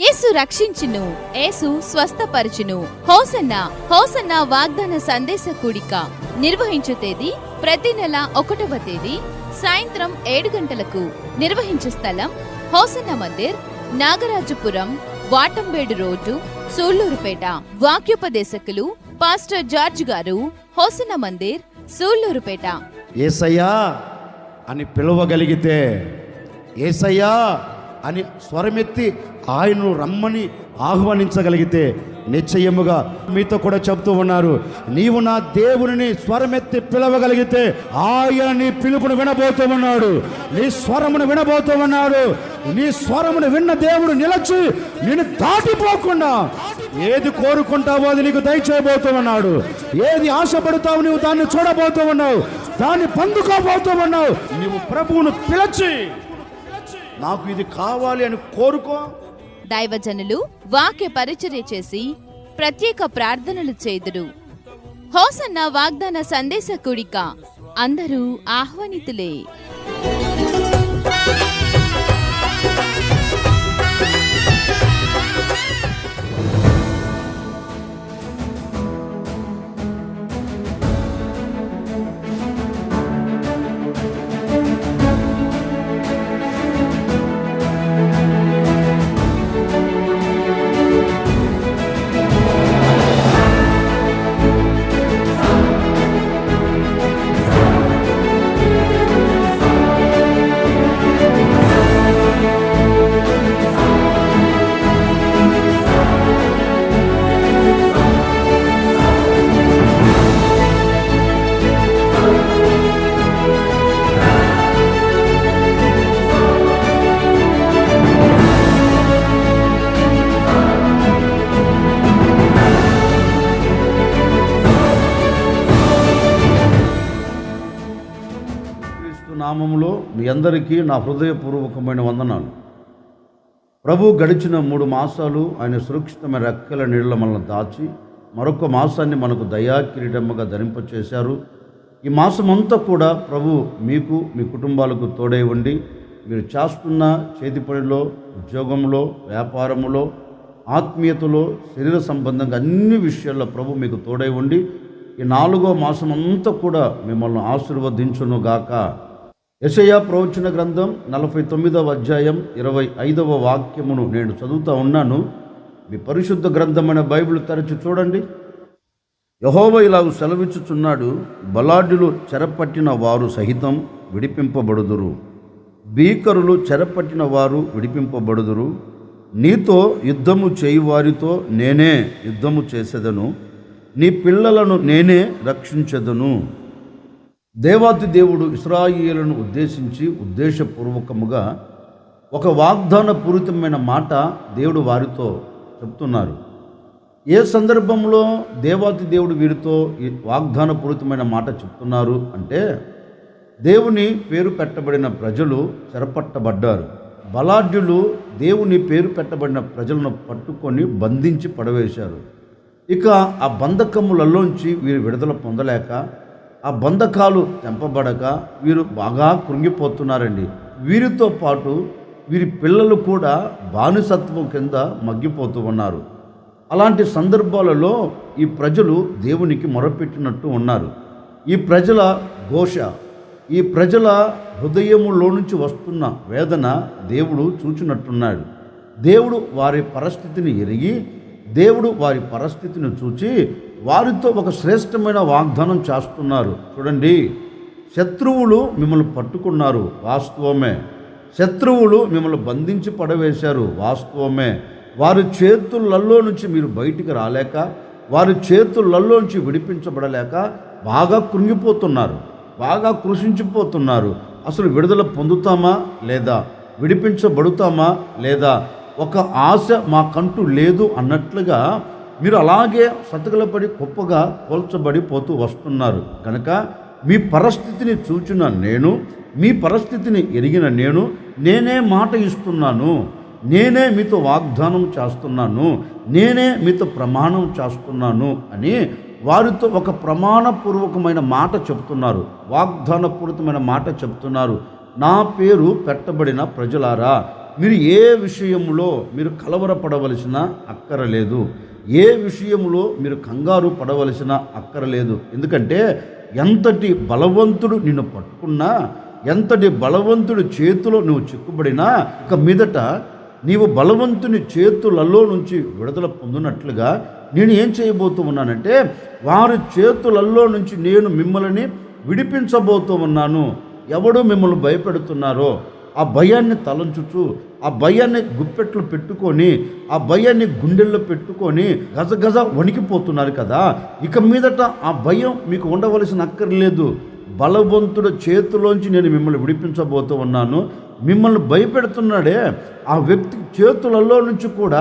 యేసు రక్షించును, యేసు స్వస్థపరచును. Hosanna hosanna వాగ్దాన సందేశ కూడిక నిర్వహించు తేదీ ప్రతి నెల 1వ తేదీ సాయంత్రం 7 గంటలకు. నిర్వహించే స్థలం hosanna Mandir, Nagarajapuram, వాటంబేడు road, Sullurpeta. వాక్యోపదేశకులు pastor George గారు, హోసన్న మందిర్, సూళ్లూరుపేట. యేసయ్యా అని పిలవగలిగితే, యేసయ్యా అని స్వరమెత్తి ఆయనను రమ్మని ఆహ్వానించగలిగితే నిశ్చయముగా మీతో కూడా చెప్తూ ఉన్నారు, నీవు నా దేవుని స్వరమెత్తి పిలవగలిగితే ఆయన నీ పిలుపును వినబోతూ ఉన్నాడు, నీ స్వరమును వినబోతూ ఉన్నాడు. నీ స్వరమును విన్న దేవుడు నిలచి నిన్ను దాటిపోకుండా ఏది కోరుకుంటావో అది నీకు దయచేయబోతూ ఉన్నాడు. ఏది ఆశపడతావు నీవు దాన్ని చూడబోతూ ఉన్నావు, దాన్ని పొందుకోబోతూ ఉన్నావు. నీవు ప్రభువును పిలిచి నాకు ఇది కావాలి అని కోరుకో. దైవజనులు వాక్య పరిచర్య చేసి ప్రత్యేక ప్రార్థనలు చేదురు. హోసన్న వాగ్దాన సందేశ కూడిక అందరూ ఆహ్వానితులే. నామములో మీ అందరికీ నా హృదయపూర్వకమైన వందనాలు. ప్రభు గడిచిన 3 మాసాలు ఆయన సురక్షితమైన రెక్కల నీళ్ల మనల్ని దాచి మరొక మాసాన్ని మనకు దయా కిరీటముగా ధరింపచేశారు. ఈ మాసమంతా కూడా ప్రభు మీకు మీ కుటుంబాలకు తోడై ఉండి మీరు చేస్తున్న చేతి పనిలో, ఉద్యోగంలో, వ్యాపారములో, ఆత్మీయతలో, శరీర సంబంధంగా అన్ని విషయాల్లో ప్రభు మీకు తోడై ఉండి ఈ 4వ మాసం అంతా కూడా మిమ్మల్ని ఆశీర్వదించును గాక. యెషయా ప్రవచన గ్రంథం 49వ అధ్యాయం 25వ వాక్యమును నేను చదువుతూ ఉన్నాను. మీ పరిశుద్ధ గ్రంథమైన బైబిల్ తెరచి చూడండి. యెహోవా ఇలాగ సెలవిచ్చుచున్నాడు, బలాఢ్యులు చెరపట్టిన వారు సహితం విడిపింపబడుదురు, భీకరులు చెరపట్టిన వారు విడిపింపబడుదురు. నీతో యుద్ధము చేయువారితో నేనే యుద్ధము చేసేదను, నీ పిల్లలను నేనే రక్షించెదను. దేవాతి దేవుడు ఇశ్రాయేలును ఉద్దేశించి ఉద్దేశపూర్వకముగా ఒక వాగ్దాన పూరితమైన మాట దేవుడు వారితో చెప్తున్నారు. ఏ సందర్భంలో దేవాతి దేవుడు వీరితో ఈ వాగ్దాన పూరితమైన మాట చెప్తున్నారు అంటే, దేవుని పేరు పెట్టబడిన ప్రజలు చెరపట్టబడ్డారు. బలాఢ్యులు దేవుని పేరు పెట్టబడిన ప్రజలను పట్టుకొని బంధించి పడవేశారు. ఇక ఆ బంధకములలోంచి వీరు విడుదల పొందలేక, ఆ బంధకాలు తెంపబడక వీరు బాగా కృంగిపోతున్నారండి. వీరితో పాటు వీరి పిల్లలు కూడా బానిసత్వం కింద మగ్గిపోతూ ఉన్నారు. అలాంటి సందర్భాలలో ఈ ప్రజలు దేవునికి మొరపెట్టినట్టు ఉన్నారు. ఈ ప్రజల ఘోష, ఈ ప్రజల హృదయములో నుంచి వస్తున్న వేదన దేవుడు చూచినట్టున్నాడు. దేవుడు వారి పరిస్థితిని ఎరిగి, దేవుడు వారి పరిస్థితిని చూచి వారితో ఒక శ్రేష్టమైన వాగ్దానం చేస్తున్నారు. చూడండి, శత్రువులు మిమ్మల్ని పట్టుకున్నారు, వాస్తవమే. శత్రువులు మిమ్మల్ని బంధించి పడవేశారు, వాస్తవమే. వారి చేతులలో నుంచి మీరు బయటికి రాలేక, వారి చేతులలో నుంచి విడిపించబడలేక బాగా కృంగిపోతున్నారు, బాగా కృషించిపోతున్నారు. అసలు విడుదల పొందుతామా లేదా, విడిపించబడుతామా లేదా, ఒక ఆశ మాకంటూ లేదు అన్నట్లుగా మీరు అలాగే సతకలపడి కుప్పగా కోల్చబడిపోతూ వస్తున్నారు. కనుక మీ పరిస్థితిని చూచిన నేను, మీ పరిస్థితిని ఎరిగిన నేను, నేనే మాట ఇస్తున్నాను, నేనే మీతో వాగ్దానం చేస్తున్నాను, నేనే మీతో ప్రమాణం చేస్తున్నాను అని వారితో ఒక ప్రమాణపూర్వకమైన మాట చెప్తున్నారు, వాగ్దానపూరితమైన మాట చెప్తున్నారు. నా పేరు పెట్టబడిన ప్రజలారా, మీరు ఏ విషయంలో మీరు కలవరపడవలసిన అక్కరలేదు, ఏ విషయంలో మీరు కంగారు పడవలసిన అక్కరలేదు. ఎందుకంటే ఎంతటి బలవంతుడు నిన్ను పట్టుకున్నా, ఎంతటి బలవంతుడి చేతిలో నువ్వు చిక్కుబడినా, ఇక మీదట నీవు బలవంతుని చేతులలో నుంచి విడుదల పొందినట్లుగా నేను ఏం చేయబోతూ ఉన్నానంటే, వారి చేతులలో నుంచి నేను మిమ్మల్ని విడిపించబోతూ ఉన్నాను. ఎవడు మిమ్మల్ని భయపెడుతున్నారో ఆ భయాన్ని తలంచుచు, ఆ భయాన్ని గుప్పెట్లు పెట్టుకొని, ఆ భయాన్ని గుండెల్లో పెట్టుకొని గజగజ వణికిపోతున్నారు కదా. ఇక మీదట ఆ భయం మీకు ఉండవలసిన అక్కర్లేదు. బలవంతుడు చేతిలోంచి నేను మిమ్మల్ని విడిపించబోతూ ఉన్నాను. మిమ్మల్ని భయపెడుతున్నాడే ఆ వ్యక్తి చేతులలో నుంచి కూడా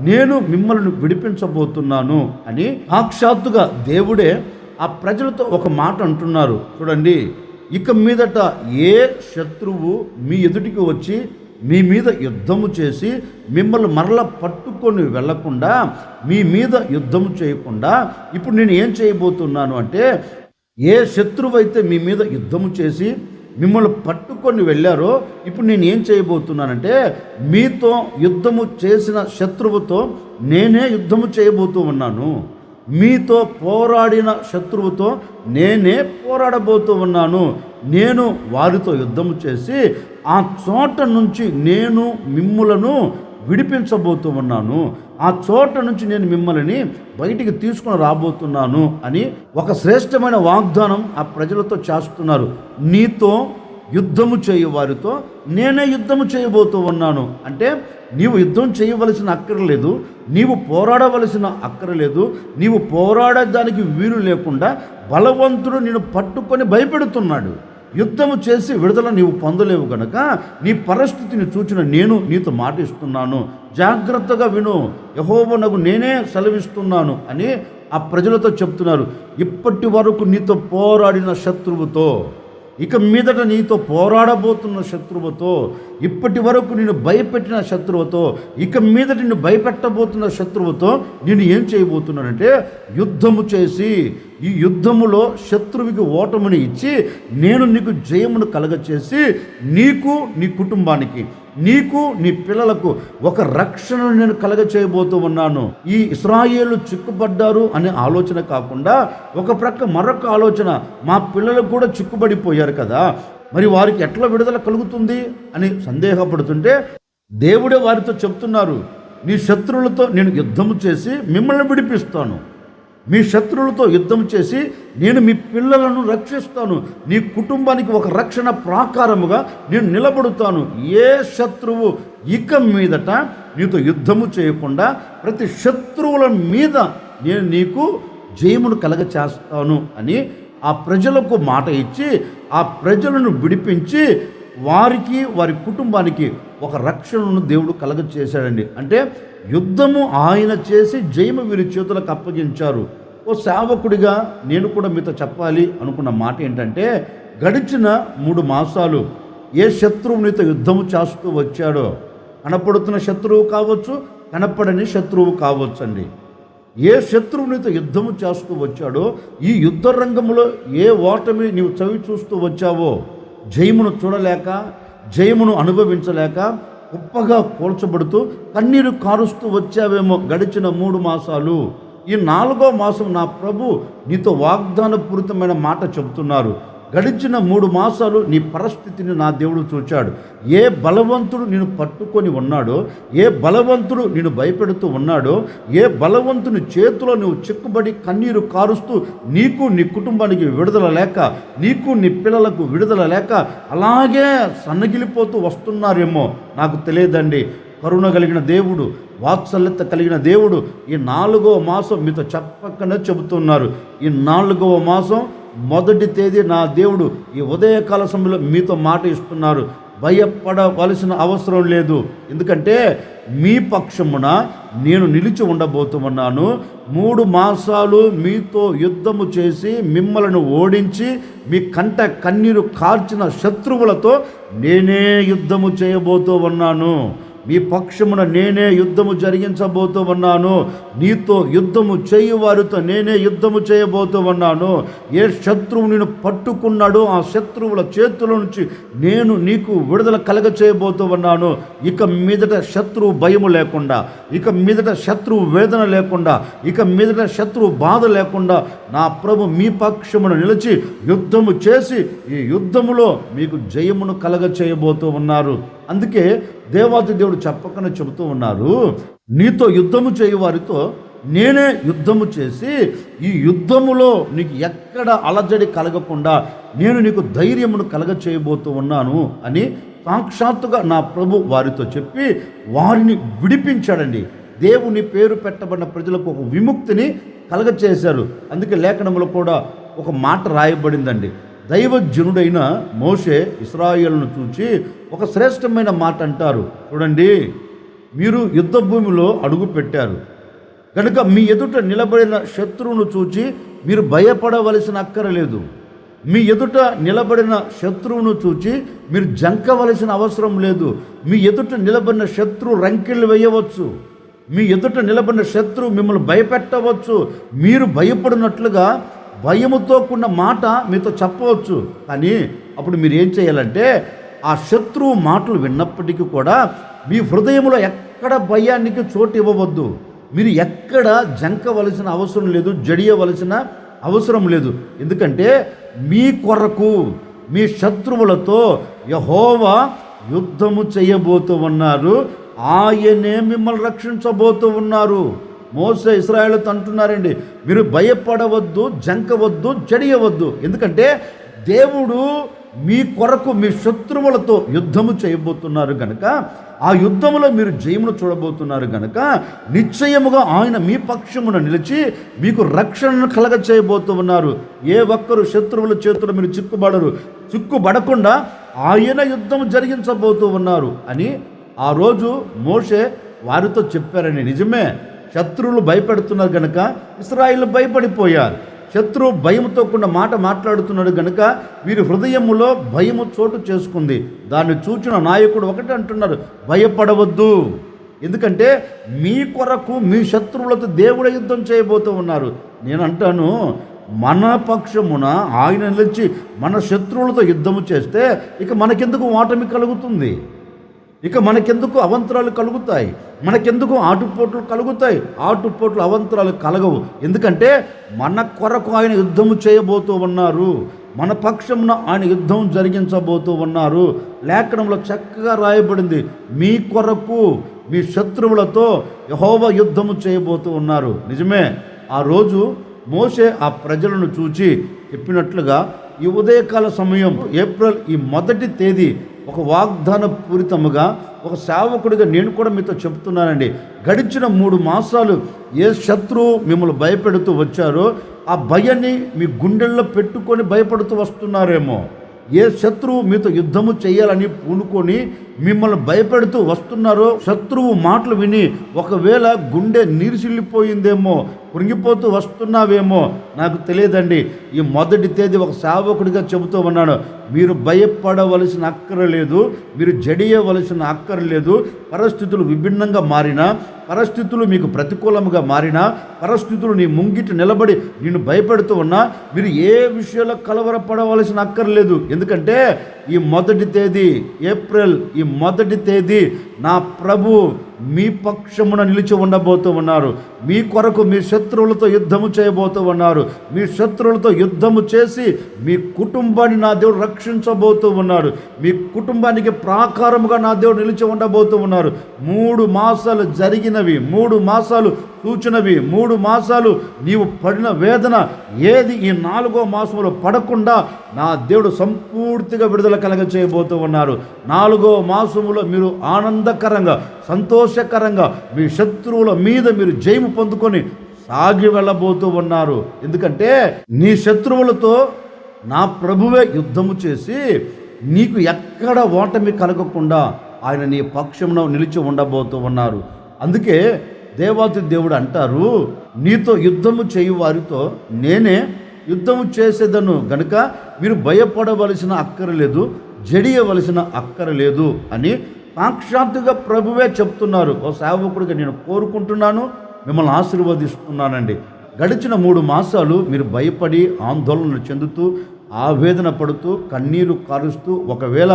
నేను మిమ్మల్ని విడిపించబోతున్నాను అని సాక్షాత్తుగా దేవుడే ఆ ప్రజలతో ఒక మాట అంటున్నారు. చూడండి, ఇక మీదట ఏ శత్రువు మీ ఎదుటికి వచ్చి మీ మీద యుద్ధము చేసి మిమ్మల్ని మరలా పట్టుకొని వెళ్లకుండా, మీ మీద యుద్ధము చేయకుండా ఇప్పుడు నేను ఏం చేయబోతున్నాను అంటే, ఏ శత్రువు అయితే మీ మీద యుద్ధము చేసి మిమ్మల్ని పట్టుకొని వెళ్ళారో ఇప్పుడు నేను ఏం చేయబోతున్నానంటే, మీతో యుద్ధము చేసిన శత్రువుతో నేనే యుద్ధము చేయబోతూ ఉన్నాను. మీతో పోరాడిన శత్రువుతో నేనే పోరాడబోతూ ఉన్నాను. నేను వారితో యుద్ధము చేసి ఆ చోట నుంచి నేను మిమ్ములను విడిపించబోతూ ఉన్నాను. ఆ చోట నుంచి నేను మిమ్మల్ని బయటికి తీసుకుని రాబోతున్నాను అని ఒక శ్రేష్టమైన వాగ్దానం ఆ ప్రజలతో చేస్తున్నారు. నీతో యుద్ధము చేయు వారితో నేనే యుద్ధము చేయబోతూ ఉన్నాను. అంటే నీవు యుద్ధం చేయవలసిన అక్కరలేదు, నీవు పోరాడవలసిన అక్కరలేదు, నీవు పోరాడడానికి వీలు లేకుండా బలవంతుడు నిన్ను పట్టుకొని భయపెడుతున్నాడు. యుద్ధము చేసి విడుదల నీవు పొందలేవు గనక నీ పరిస్థితిని చూచిన నేను నీతో మాట ఇస్తున్నాను, జాగ్రత్తగా విను, యెహోవానగు నేనే సెలవిస్తున్నాను అని ఆ ప్రజలతో చెప్తున్నారు. ఇప్పటి వరకు నీతో పోరాడిన శత్రువుతో, ఇక మీదట నీతో పోరాడబోతున్న శత్రువుతో, ఇప్పటి వరకు నేను భయపెట్టిన శత్రువుతో, ఇక మీద నిన్ను భయపెట్టబోతున్న శత్రువుతో నేను ఏం చేయబోతున్నానంటే, యుద్ధము చేసి ఈ యుద్ధములో శత్రువుకి ఓటముని ఇచ్చి నేను నీకు జయమును కలగచేసి నీకు, నీ కుటుంబానికి, నీకు, నీ పిల్లలకు ఒక రక్షణను నేను కలగచేయబోతూ ఉన్నాను. ఈ ఇశ్రాయేలు చిక్కుబడ్డారు అనే ఆలోచన కాకుండా ఒక ప్రక్క మరొక ఆలోచన, మా పిల్లలు కూడా చిక్కుబడిపోయారు కదా, మరి వారికి ఎట్లా విడుదల కలుగుతుంది అని సందేహపడుతుంటే దేవుడే వారితో చెప్తున్నారు, నీ శత్రువులతో నేను యుద్ధము చేసి మిమ్మల్ని విడిపిస్తాను. మీ శత్రువులతో యుద్ధం చేసి నేను మీ పిల్లలను రక్షిస్తాను. నీ కుటుంబానికి ఒక రక్షణ ప్రాకారముగా నేను నిలబడుతాను. ఏ శత్రువు ఇక మీదట నీతో యుద్ధము చేయకుండా ప్రతి శత్రువుల మీద నేను నీకు జయమును కలగచేస్తాను అని ఆ ప్రజలకు మాట ఇచ్చి ఆ ప్రజలను విడిపించి వారికి, వారి కుటుంబానికి ఒక రక్షణను దేవుడు కలగచేశాడండి. అంటే యుద్ధము ఆయన చేసి జయము వీరి చేతులకు అప్పగించారు. ఓ సేవకుడిగా నేను కూడా మీతో చెప్పాలి అనుకున్న మాట ఏంటంటే, గడిచిన 3 మాసాలు ఏ శత్రువు నీతో యుద్ధము చేస్తూ వచ్చాడో, కనపడుతున్న శత్రువు కావచ్చు, కనపడని శత్రువు కావచ్చు అండి, ఏ శత్రువు నీతో యుద్ధము చేస్తూ వచ్చాడో, ఈ యుద్ధ రంగంలో ఏ ఓటమి నీవు చవి చూస్తూ వచ్చావో, జయమును చూడలేక, జయమును అనుభవించలేక ఉప్పగా కూల్చబడుతూ కన్నీరు కారుస్తూ వచ్చావేమో గడిచిన 3 మాసాలు. ఈ 4వ మాసం నా ప్రభు నీతో వాగ్దానపూరితమైన మాట చెబుతున్నారు. గడిచిన 3 మాసాలు నీ పరిస్థితిని నా దేవుడు చూచాడు. ఏ బలవంతుడు నిన్ను పట్టుకొని ఉన్నాడో, ఏ బలవంతుడు నిన్ను భయపెడుతూ ఉన్నాడో, ఏ బలవంతుని చేతిలో నువ్వు చిక్కుబడి కన్నీరు కారుస్తూ నీకు, నీ కుటుంబానికి విడుదల లేక, నీకు, నీ పిల్లలకు విడుదల లేక అలాగే సన్నగిలిపోతూ వస్తున్నారేమో నాకు తెలియదండి. కరుణ కలిగిన దేవుడు, వాత్సల్యత కలిగిన దేవుడు ఈ 4వ మాసం మీతో చెప్పకనే చెబుతున్నారు. ఈ 4వ మాసం 1వ తేదీ నా దేవుడు ఈ ఉదయకాల సమయంలో మీతో మాట ఇస్తున్నారు. భయపడవలసిన అవసరం లేదు, ఎందుకంటే మీ పక్షమున నేను నిలిచి ఉండబోతున్నాను. 3 మాసాలు మీతో యుద్ధము చేసి మిమ్మల్ని ఓడించి మీ కంట కన్నీరు కార్చిన శత్రువులతో నేనే యుద్ధము చేయబోతూ ఉన్నాను. మీ పక్షమున నేనే యుద్ధము జరిగించబోతూ ఉన్నాను. నీతో యుద్ధము చేయు వారితో నేనే యుద్ధము చేయబోతూ ఉన్నాను. ఏ శత్రువు నేను పట్టుకున్నాడో ఆ శత్రువుల చేతుల నుంచి నేను నీకు విడుదల కలగ చేయబోతూ ఉన్నాను. ఇక మీదట శత్రువు భయము లేకుండా, ఇక మీదట శత్రువు వేదన లేకుండా, ఇక మీదట శత్రువు బాధ లేకుండా నా ప్రభు మీ పక్షమున నిలిచి యుద్ధము చేసి ఈ యుద్ధములో మీకు జయమును కలగ చేయబోతూ ఉన్నారు. అందుకే దేవాది దేవుడు చెప్పకనే చెబుతూ ఉన్నారు, నీతో యుద్ధము చేయు వారితో నేనే యుద్ధము చేసి ఈ యుద్ధములో నీకు ఎక్కడ అలజడి కలగకుండా నేను నీకు ధైర్యమును కలగ చేయబోతూ ఉన్నాను అని సాక్షాత్తుగా నా ప్రభు వారితో చెప్పి వారిని విడిపించాడండి. దేవుని పేరు పెట్టబడిన ప్రజలకు ఒక విముక్తిని కలగచేశారు. అందుకే లేఖనములో కూడా ఒక మాట రాయబడిందండి. దైవజనుడైన మోషే ఇశ్రాయేలును చూచి ఒక శ్రేష్టమైన మాట అంటారు. చూడండి, మీరు యుద్ధ భూమిలో అడుగు పెట్టారు కనుక మీ ఎదుట నిలబడిన శత్రువును చూచి మీరు భయపడవలసిన అక్కరలేదు. మీ ఎదుట నిలబడిన శత్రువును చూచి మీరు జంకవలసిన అవసరం లేదు. మీ ఎదుట నిలబడిన శత్రువు రంకెళ్ళు వేయవచ్చు. మీ ఎదుట నిలబడిన శత్రువు మిమ్మల్ని భయపెట్టవచ్చు. మీరు భయపడినట్లుగా భయముతో కూడిన మాట మీతో చెప్పవచ్చు. కానీ అప్పుడు మీరు ఏం చేయాలంటే ఆ శత్రువు మాటలు విన్నప్పటికీ కూడా మీ హృదయంలో ఎక్కడ భయానికి చోటు ఇవ్వవద్దు. మీరు ఎక్కడ జంకవలసిన అవసరం లేదు, జడియవలసిన అవసరం లేదు. ఎందుకంటే మీ కొరకు మీ శత్రువులతో యెహోవా యుద్ధము చేయబోతూ ఉన్నారు. ఆయనే మిమ్మల్ని రక్షించబోతూ ఉన్నారు. మోసే ఇశ్రాయేలుతో అంటున్నారండి, మీరు భయపడవద్దు, జంకవద్దు, జడియవద్దు. ఎందుకంటే దేవుడు మీ కొరకు మీ శత్రువులతో యుద్ధము చేయబోతున్నారు కనుక, ఆ యుద్ధములో మీరు జయమును చూడబోతున్నారు కనుక నిశ్చయముగా ఆయన మీ పక్షమున నిలిచి మీకు రక్షణను కలగ చేయబోతూ ఉన్నారు. ఏ ఒక్కరు శత్రువుల చేతులు మీరు చిక్కుబడకుండా ఆయన యుద్ధం జరిగించబోతూ ఉన్నారు అని ఆ రోజు మోషే వారితో చెప్పారని. నిజమే, శత్రువులు భయపెడుతున్నారు కనుక ఇశ్రాయేలు భయపడిపోయారు. శత్రువు భయముతో కూడిన మాట మాట్లాడుతున్నాడు కనుక వీరి హృదయములో భయము చోటు చేసుకుంది. దాన్ని చూచిన నాయకుడు ఒకటి అంటున్నారు, భయపడవద్దు. ఎందుకంటే మీ కొరకు మీ శత్రువులతో దేవుడు యుద్ధం చేయబోతూ ఉన్నారు. నేను అంటాను, మన పక్షమున ఆయన నిలిచి మన శత్రువులతో యుద్ధము చేస్తే ఇక మనకెందుకు ఓటమి కలుగుతుంది? ఇక మనకెందుకు అవంతరాలు కలుగుతాయి? మనకెందుకు ఆటుపోట్లు కలుగుతాయి? ఆటుపోట్లు అవంతరాలు కలగవు. ఎందుకంటే మన కొరకు ఆయన యుద్ధము చేయబోతూ ఉన్నారు. మన పక్షమున ఆయన యుద్ధం జరిగించబోతూ ఉన్నారు. లేఖనంలో చక్కగా రాయబడింది, మీ కొరకు మీ శత్రువులతో యెహోవా యుద్ధము చేయబోతూ ఉన్నారు. నిజమే, ఆ రోజు మోషే ఆ ప్రజలను చూచి చెప్పినట్లుగా ఈ ఉదయకాల సమయం ఏప్రిల్ ఈ 1వ తేదీ ఒక వాగ్దాన పూరితముగా ఒక సేవకుడిగా నేను కూడా మీతో చెప్తున్నానండి. గడిచిన 3 మాసాలు ఏ శత్రువు మిమ్మల్ని భయపెడుతూ వచ్చారో ఆ భయాన్ని మీ గుండెల్లో పెట్టుకొని భయపడుతూ వస్తున్నారేమో. ఏ శత్రువు మీతో యుద్ధము చేయాలని పూనుకొని మిమ్మల్ని భయపెడుతూ వస్తున్నారో శత్రువు మాటలు విని ఒకవేళ గుండె నీరుసిల్లిపోయిందేమో, కృంగిపోతూ వస్తున్నావేమో నాకు తెలియదండి. ఈ 1వ తేదీ ఒక సేవకుడిగా చెబుతూ ఉన్నాను, మీరు భయపడవలసిన అక్కరలేదు, మీరు జడియవలసిన అక్కరలేదు. పరిస్థితులు విభిన్నంగా మారినా, పరిస్థితులు మీకు ప్రతికూలముగా మారినా, పరిస్థితులు నీ ముంగిట నిలబడి నిన్ను భయపెడుతూ ఉన్నా మీరు ఏ విషయంలో కలవరపడవలసిన అక్కర్లేదు. ఎందుకంటే ఈ 1వ తేదీ ఏప్రిల్ ఈ 1వ తేదీ నా ప్రభు మీ పక్షమున నిలిచి ఉండబోతూ ఉన్నారు. మీ కొరకు మీ శత్రువులతో యుద్ధము చేయబోతూ ఉన్నారు. మీ శత్రువులతో యుద్ధము చేసి మీ కుటుంబాన్ని నా దేవుడు రక్షించబోతూ ఉన్నాడు. మీ కుటుంబానికి ప్రాకారముగా నా దేవుడు నిలిచి ఉండబోతూ ఉన్నారు. 3 మాసాలు జరిగినవి, 3 మాసాలు సూచనవి, 3 మాసాలు నీవు పడిన వేదన ఏది ఈ 4వ మాసంలో పడకుండా నా దేవుడు సంపూర్తిగా విడుదల కలగ చేయబోతూ ఉన్నారు. 4వ మాసములో మీరు ఆనందకరంగా, సంతోషకరంగా మీ శత్రువుల మీద మీరు జయము పొందుకొని సాగి వెళ్ళబోతూ ఉన్నారు. ఎందుకంటే నీ శత్రువులతో నా ప్రభువే యుద్ధము చేసి నీకు ఎక్కడ ఓటమి కలగకుండా ఆయన నీ పక్షంలో నిలిచి ఉండబోతూ ఉన్నారు. అందుకే దేవాతి దేవుడు అంటారు, నీతో యుద్ధము చేయు వారితో నేనే యుద్ధము చేసేదను గనుక మీరు భయపడవలసిన అక్కరలేదు, జడియవలసిన అక్కరలేదు అని సాక్షాత్తుగా ప్రభువే చెప్తున్నారు. ఓ సేవకుడిగా నేను కోరుకుంటున్నాను, మిమ్మల్ని ఆశీర్వదిస్తున్నానండి. గడిచిన 3 మాసాలు మీరు భయపడి ఆందోళన చెందుతూ ఆవేదన పడుతూ కన్నీరు కారుస్తూ ఒకవేళ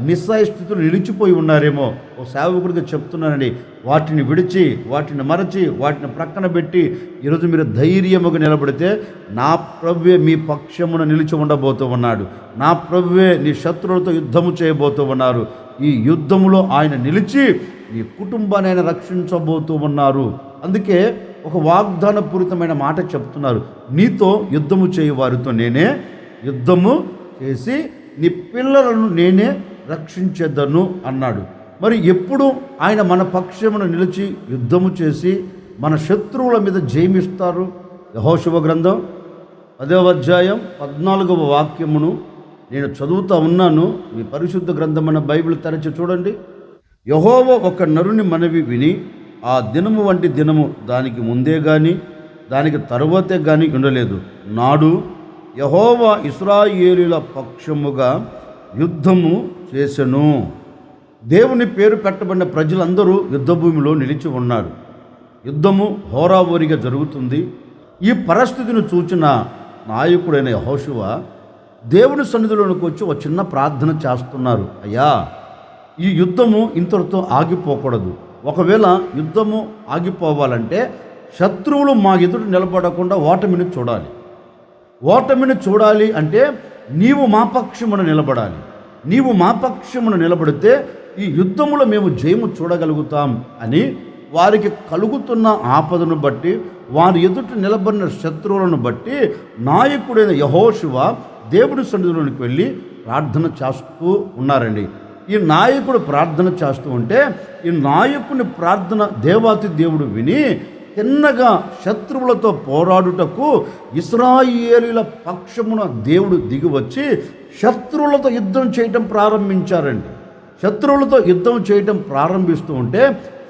నిస్సహాయ స్థితిలో నిలిచిపోయి ఉన్నారేమో. ఓ సేవకుడిగా చెప్తున్నానండి, వాటిని విడిచి వాటిని మరచి వాటిని ప్రక్కన పెట్టి ఈరోజు మీరు ధైర్యముగా నిలబడితే నా ప్రభువే మీ పక్షమున నిలిచి ఉండబోతూ ఉన్నాడు. నా ప్రభువే నీ శత్రువులతో యుద్ధము చేయబోతూ ఉన్నారు. ఈ యుద్ధములో ఆయన నిలిచి నీ కుటుంబాన్ని ఆయన రక్షించబోతూ ఉన్నారు. అందుకే ఒక వాగ్దానపూరితమైన మాట చెప్తున్నారు, నీతో యుద్ధము చేయు వారితో నేనే యుద్ధము చేసి నీ పిల్లలను నేనే రక్షించేదను అన్నాడు. మరి ఎప్పుడు ఆయన మన పక్షమును నిలిచి యుద్ధము చేసి మన శత్రువుల మీద జయమిస్తారు? యెహోషువ గ్రంథం 10వ అధ్యాయం 14వ వాక్యమును నేను చదువుతా ఉన్నాను. మీ పరిశుద్ధ గ్రంథమైన బైబిల్ తెరచి చూడండి. యెహోవా ఒక నరుని మనవి విని ఆ దినము వంటి దినము దానికి ముందే గాని దానికి తరువాతే గాని ఉండలేదు. నాడు యెహోవా ఇశ్రాయేలీయుల పక్షముగా యుద్ధము చేసెను. దేవుని పేరు పెట్టబడిన ప్రజలందరూ యుద్ధభూమిలో నిలిచి ఉన్నారు. యుద్ధము హోరాహోరీగా జరుగుతుంది. ఈ పరిస్థితిని చూచిన నాయకుడైన యెహోషువ దేవుని సన్నిధిలోనికి వచ్చి ఒక చిన్న ప్రార్థన చేస్తున్నారు. అయ్యా, ఈ యుద్ధము ఇంతటితో ఆగిపోకూడదు. ఒకవేళ యుద్ధము ఆగిపోవాలంటే శత్రువులు మా ఎదుట నిలబడకుండా ఓటమిని చూడాలి. ఓటమిని చూడాలి అంటే నీవు మా పక్షమున నిలబడాలి. నీవు మా పక్షమున నిలబడితే ఈ యుద్ధములో మేము జయము చూడగలుగుతాం అని వారికి కలుగుతున్న ఆపదను బట్టి వారి ఎదుట నిలబడిన శత్రువులను బట్టి నాయకుడైన యెహోషువ దేవుడి సన్నిధిలోనికి వెళ్ళి ప్రార్థన చేస్తూ ఉన్నారండి. ఈ నాయకుడు ప్రార్థన చేస్తూ ఉంటే ఈ నాయకుని ప్రార్థన దేవాతి దేవుడు విని తిన్నగా శత్రువులతో పోరాడుటకు ఇశ్రాయేలీయుల పక్షమున దేవుడు దిగివచ్చి శత్రువులతో యుద్ధం చేయటం ప్రారంభించారండి. శత్రువులతో యుద్ధం చేయటం ప్రారంభిస్తూ ఉంటే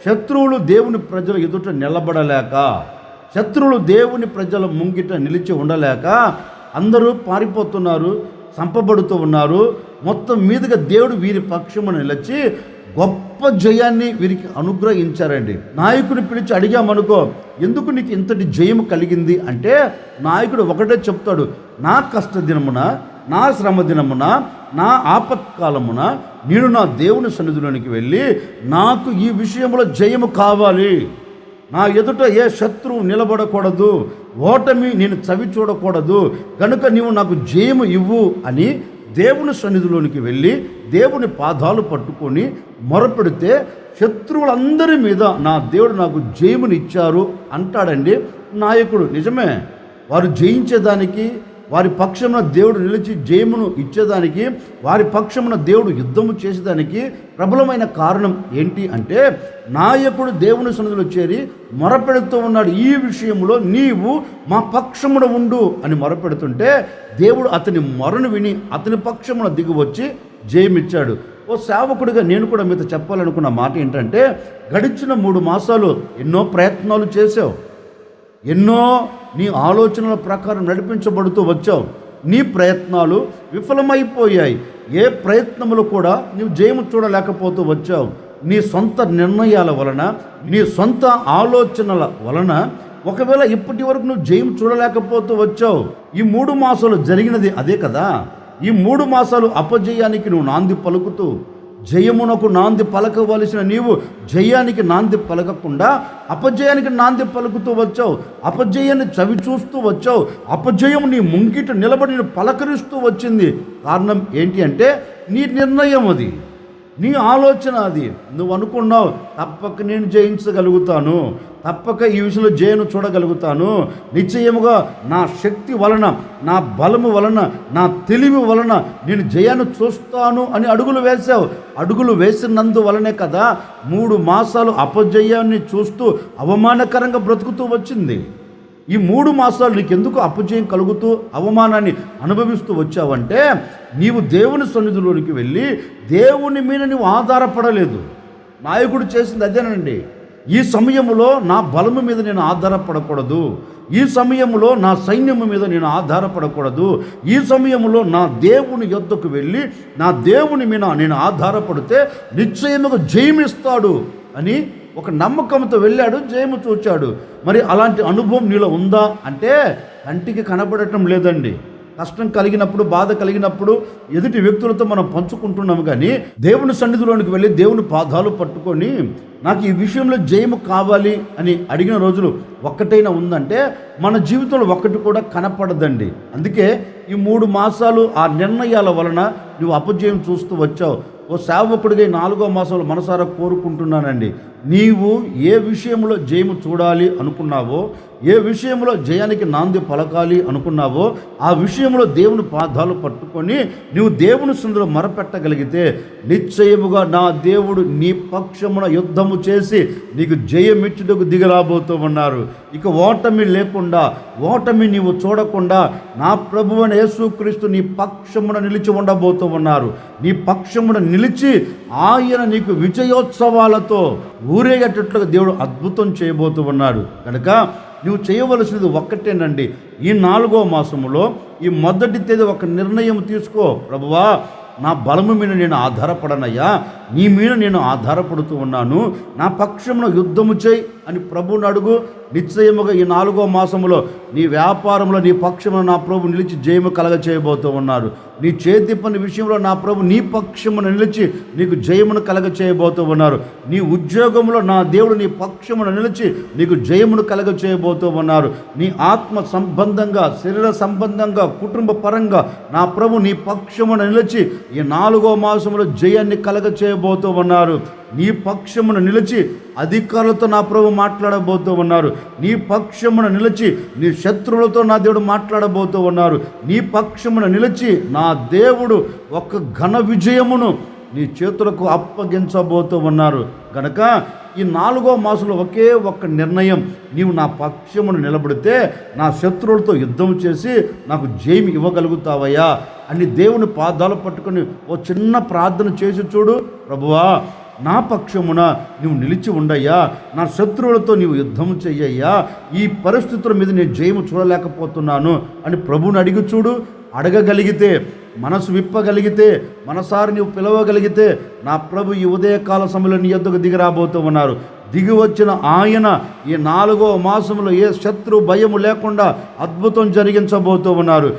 శత్రువులు దేవుని ప్రజల ఎదుట నిలబడలేక, శత్రువులు దేవుని ప్రజల ముంగిట నిలిచి ఉండలేక అందరూ పారిపోతున్నారు, చంపబడుతూ ఉన్నారు. మొత్తం మీదుగా దేవుడు వీరి పక్షమున నిలిచి గొప్ప జయాన్ని వీరికి అనుగ్రహించారండి. నాయకుని పిలిచి అడిగామనుకో, ఎందుకు నీకు ఇంతటి జయము కలిగింది అంటే నాయకుడు ఒకటే చెప్తాడు, నా కష్ట దినమున, నా శ్రమ దినమున, నా ఆపత్కాలమున నేను నా దేవుని సన్నిధిలోనికి వెళ్ళి నాకు ఈ విషయంలో జయము కావాలి, నా ఎదుట ఏ శత్రువు నిలబడకూడదు, ఓటమి నేను చవి చూడకూడదు, కనుక నీవు నాకు జయము ఇవ్వు అని దేవుని సన్నిధిలోనికి వెళ్ళి దేవుని పాదాలు పట్టుకొని మొరపెడితే శత్రువులందరి మీద నా దేవుడు నాకు జయమునిచ్చారు అంటాడండి నాయకుడు. నిజమే, వారు జయించేదానికి, వారి పక్షమున దేవుడు నిలిచి జయమును ఇచ్చేదానికి, వారి పక్షమున దేవుడు యుద్ధము చేసేదానికి ప్రబలమైన కారణం ఏంటి అంటే నాయకుడు దేవుని సన్నిధిలో చేరి మొరపెడుతూ ఉన్నాడు, ఈ విషయంలో నీవు మా పక్షమున ఉండు అని మొరపెడుతుంటే దేవుడు అతని మొరను విని అతని పక్షమున దిగి వచ్చి జయమిచ్చాడు. ఓ సేవకుడిగా నేను కూడా మీతో చెప్పాలనుకున్న మాట ఏంటంటే, గడిచిన 3 మాసాలు ఎన్నో ప్రయత్నాలు చేసావు, ఎన్నో నీ ఆలోచనల ప్రకారం నడిపించబడుతూ వచ్చావు. నీ ప్రయత్నాలు విఫలమైపోయాయి. ఏ ప్రయత్నములు కూడా నీవు జయము చూడలేకపోతూ వచ్చావు. నీ సొంత నిర్ణయాల వలన, నీ సొంత ఆలోచనల వలన ఒకవేళ ఇప్పటి వరకు నువ్వు జయం చూడలేకపోతూ వచ్చావు. ఈ 3 మాసాలు జరిగినది అదే కదా. ఈ 3 మాసాలు అపజయానికి నువ్వు నాంది పలుకుతూ, జయమునకు నాంది పలకవలసిన నీవు జయానికి నాంది పలకకుండా అపజయానికి నాంది పలుకుతూ వచ్చావు. అపజయాన్ని చవి చూస్తూ వచ్చావు. అపజయం నీ ముంగిట నిలబడి పలకరిస్తూ వచ్చింది. కారణం ఏంటి అంటే నీ నిర్ణయం అది, నీ ఆలోచన అది. నువ్వు అనుకున్నావు తప్పక నేను జయించగలుగుతాను, తప్పక ఈ విషయంలో జయను చూడగలుగుతాను, నిశ్చయముగా నా శక్తి వలన, నా బలము వలన, నా తెలివి వలన నేను జయాన్ని చూస్తాను అని అడుగులు వేశావు. అడుగులు వేసినందువలనే కదా 3 మాసాలు అపజయాన్ని చూస్తూ అవమానకరంగా బ్రతుకుతూ వచ్చింది. ఈ 3 మాసాలు నీకెందుకు అపజయం కలుగుతూ అవమానాన్ని అనుభవిస్తూ వచ్చావంటే నీవు దేవుని సన్నిధిలోనికి వెళ్ళి దేవుని మీద నువ్వు ఆధారపడలేదు. నాయకుడు చేసింది అదేనండి. ఈ సమయంలో నా బలము మీద నేను ఆధారపడకూడదు, ఈ సమయంలో నా సైన్యము మీద నేను ఆధారపడకూడదు, ఈ సమయంలో నా దేవుని యొద్దకు వెళ్ళి నా దేవుని మీద నేను ఆధారపడితే నిశ్చయముగా జయమిస్తాడు అని ఒక నమ్మకంతో వెళ్ళాడు, జయము చూచాడు. మరి అలాంటి అనుభవం నీలో ఉందా అంటే కంటికి కనబడటం లేదండి. కష్టం కలిగినప్పుడు, బాధ కలిగినప్పుడు ఎదుటి వ్యక్తులతో మనం పంచుకుంటున్నాము, కానీ దేవుని సన్నిధిలోనికి వెళ్ళి దేవుని పాదాలు పట్టుకొని నాకు ఈ విషయంలో జయము కావాలి అని అడిగిన రోజులు ఒక్కటైనా ఉందంటే మన జీవితంలో ఒక్కటి కూడా కనపడదండి. అందుకే ఈ 3 మాసాలు ఆ నిర్ణయాల వలన నువ్వు అపజయం చూస్తూ వచ్చావు. ఓ సేవకుడిగా 4వ మాసంలో మనసారా కోరుకుంటున్నానండి, నీవు ఏ విషయంలో జయము చూడాలి అనుకున్నావో, ఏ విషయంలో జయానికి నాంది పలకాలి అనుకున్నావో ఆ విషయంలో దేవుని పాదాలు పట్టుకొని నువ్వు దేవుని సన్నిధిలో మొరపెట్టగలిగితే నిశ్చయముగా నా దేవుడు నీ పక్షమున యుద్ధము చేసి నీకు జయమిచ్చుటకు దిగరాబోతూ ఉన్నారు. ఇక ఓటమి లేకుండా, ఓటమి నీవు చూడకుండా నా ప్రభువైన యేసుక్రీస్తు నీ పక్షమున నిలిచి ఉండబోతూ ఉన్నారు. నీ పక్షమున నిలిచి ఆయన నీకు విజయోత్సవాలతో ఊరేగేటట్లుగా దేవుడు అద్భుతం చేయబోతూ ఉన్నాడు. కనుక నువ్వు చేయవలసినది ఒక్కటేనండి, ఈ 4వ మాసములో ఈ మొదటి తేదీ ఒక నిర్ణయం తీసుకో. ప్రభువా, నా బలము మీద నేను ఆధారపడనయ్యా, నీ మీద నేను ఆధారపడుతూ ఉన్నాను, నా పక్షమున యుద్ధము చేయి అని ప్రభువుని అడుగు. నిశ్చయముగా ఈ 4వ మాసములో నీ వ్యాపారంలో నీ పక్షమున నా ప్రభు నిలిచి జయము కలగ చేయబోతూ ఉన్నారు. నీ చేతి పని విషయంలో నా ప్రభు నీ పక్షమున నిలిచి నీకు జయమును కలగ చేయబోతూ ఉన్నారు. నీ ఉద్యోగంలో నా దేవుడు నీ పక్షమున నిలిచి నీకు జయమును కలగ చేయబోతూ ఉన్నారు. నీ ఆత్మ సంబంధంగా, శరీర సంబంధంగా, కుటుంబ పరంగా నా ప్రభు నీ పక్షమున నిలిచి ఈ 4వ మాసములో జయాన్ని కలగ చేయబోతూ ఉన్నారు. నీ పక్షమున నిలిచి అధికారులతో నా ప్రభు మాట్లాడబోతూ ఉన్నారు. నీ పక్షమున నిలిచి నీ శత్రువులతో నా దేవుడు మాట్లాడబోతూ ఉన్నారు. నీ పక్షమున నిలిచి నా దేవుడు ఒక ఘన విజయమును నీ చేతులకు అప్పగించబోతూ ఉన్నారు. గనక ఈ 4వ మాసంలో ఒకే ఒక్క నిర్ణయం, నీవు నా పక్షమును నిలబడితే నా శత్రువులతో యుద్ధం చేసి నాకు జయం ఇవ్వగలుగుతావయ్యా అని దేవుని పాదాలు పట్టుకొని ఓ చిన్న ప్రార్థన చేసి చూడు. ప్రభువా, నా పక్షమున నువ్వు నిలిచి ఉండయ్యా, నా శత్రువులతో నీవు యుద్ధం చెయ్యయ్యా, ఈ పరిస్థితుల మీద నేను జయము చూడలేకపోతున్నాను అని ప్రభువుని అడిగి చూడు. అడగగలిగితే, మనసు విప్పగలిగితే, మనసారి నీవు పిలవగలిగితే నా ప్రభు ఈ ఉదయకాల సమయంలో నీ యొద్దకు దిగిరాబోతూ ఉన్నారు. దిగి వచ్చిన ఆయన ఈ 4వ మాసంలో ఏ శత్రు భయము లేకుండా అద్భుతం జరిగించబోతూ ఉన్నారు.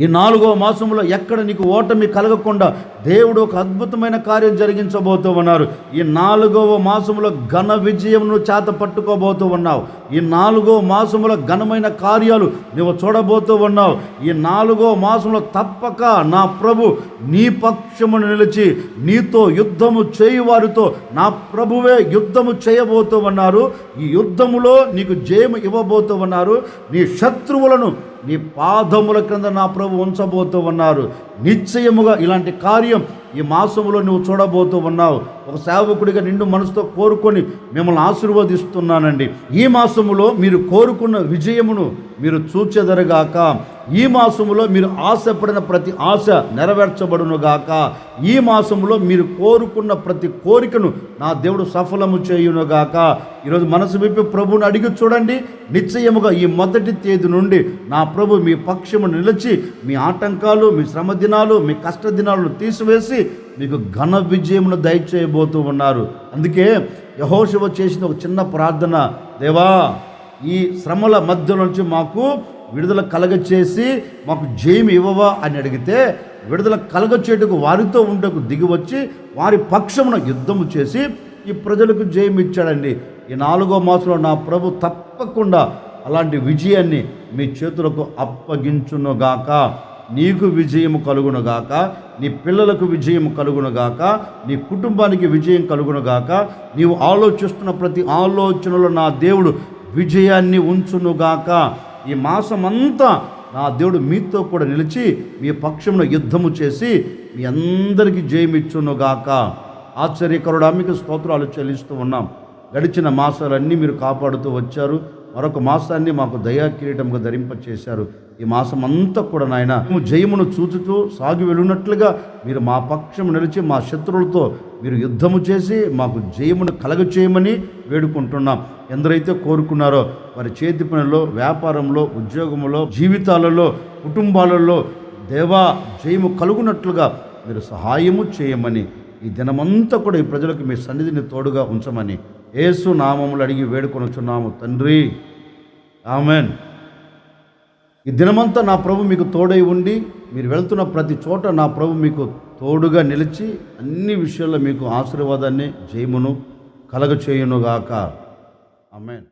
ఈ 4వ మాసంలో ఎక్కడ నీకు ఓటమి కలగకుండా దేవుడు ఒక అద్భుతమైన కార్యం జరిగించబోతూ ఉన్నారు. ఈ 4వ మాసంలో ఘన విజయంను చేత పట్టుకోబోతూ ఉన్నావు. ఈ 4వ మాసంలో ఘనమైన కార్యాలు నువ్వు చూడబోతూ ఉన్నావు. ఈ 4వ మాసంలో తప్పక నా ప్రభు నీ పక్షమును నిలిచి నీతో యుద్ధము చేయువారితో నా ప్రభువే యుద్ధము చేయబోతూ ఉన్నారు. ఈ యుద్ధములో నీకు జయము ఇవ్వబోతూ ఉన్నారు. నీ శత్రువులను నీ పాదముల క్రింద నా ప్రభు ఉంచబోతూ ఉన్నారు. నిశ్చయముగా ఇలాంటి కార్యం ఈ మాసములో నువ్వు చూడబోతూ ఉన్నావు. ఒక సేవకుడిగా నిండు మనసుతో కోరుకొని మిమ్మల్ని ఆశీర్వదిస్తున్నానండి. ఈ మాసములో మీరు కోరుకున్న విజయమును మీరు చూచెదరుగాక. ఈ మాసములో మీరు ఆశపడిన ప్రతి ఆశ నెరవేర్చబడునుగాక. ఈ మాసములో మీరు కోరుకున్న ప్రతి కోరికను నా దేవుడు సఫలము చేయునుగాక. ఈరోజు మనసు విప్పి ప్రభువుని అడిగి చూడండి. నిశ్చయముగా ఈ మొదటి తేదీ నుండి నా ప్రభు మీ పక్షము నిలిచి మీ ఆటంకాలు, మీ శ్రమ దినాలు, మీ కష్ట దినాలను తీసివేసి మీకు ఘన విజయమును దయచేయబోతూ ఉన్నారు. అందుకే యెహోషువ చేసిన ఒక చిన్న ప్రార్థన, దేవా ఈ శ్రమల మధ్య నుంచి మాకు విడుదల కలగచేసి మాకు జయం ఇవ్వవా అని అడిగితే విడుదల కలగచేటుకు వారితో ఉండకు దిగి వచ్చి వారి పక్షమున యుద్ధము చేసి ఈ ప్రజలకు జయం ఇచ్చాడండి. ఈ 4వ మాసంలో నా ప్రభు తప్పకుండా అలాంటి విజయాన్ని మీ చేతులకు అప్పగించునుగాక. నీకు విజయము కలుగునుగాక, నీ పిల్లలకు విజయం కలుగునుగాక, నీ కుటుంబానికి విజయం కలుగునుగాక. నీవు ఆలోచిస్తున్న ప్రతి ఆలోచనలో నా దేవుడు విజయాన్ని ఉంచునుగాక. ఈ మాసమంతా నా దేవుడు మీతో కూడా నిలిచి మీ పక్షమున యుద్ధము చేసి మీ అందరికీ జయమిచ్చునుగాక. ఆశ్చర్యకరుడా మీకు స్తోత్రాలు చెల్లిస్తూ ఉన్నాం. గడిచిన మాసాలన్నీ మీరు కాపాడుతూ వచ్చారు. మరొక మాసాన్ని మాకు దయా కిరీటంగా ధరింపచేశారు. ఈ మాసం అంతా కూడా నాయన మేము జయమును చూచుతూ సాగి వెళ్ళినట్లుగా మీరు మా పక్షం నిలిచి మా శత్రువులతో మీరు యుద్ధము చేసి మాకు జయమును కలగచేయమని వేడుకుంటున్నాం. ఎందరైతే కోరుకున్నారో వారి చేతి పనిలో, వ్యాపారంలో, ఉద్యోగంలో, జీవితాలలో, కుటుంబాలలో దేవా జయము కలుగునట్లుగా మీరు సహాయము చేయమని, ఈ దినమంతా కూడా ఈ ప్రజలకు మీ సన్నిధిని తోడుగా ఉంచమని యేసు నామములు అడిగి వేడుకొనుచున్నాము తండ్రి, ఆమెన్. ఈ దినమంతా నా ప్రభు మీకు తోడై ఉండి, మీరు వెళ్తున్న ప్రతి చోట నా ప్రభు మీకు తోడుగా నిలిచి అన్ని విషయాల్లో మీకు ఆశీర్వాదాన్ని, జయమును కలగచేయునుగాక. ఆమెన్.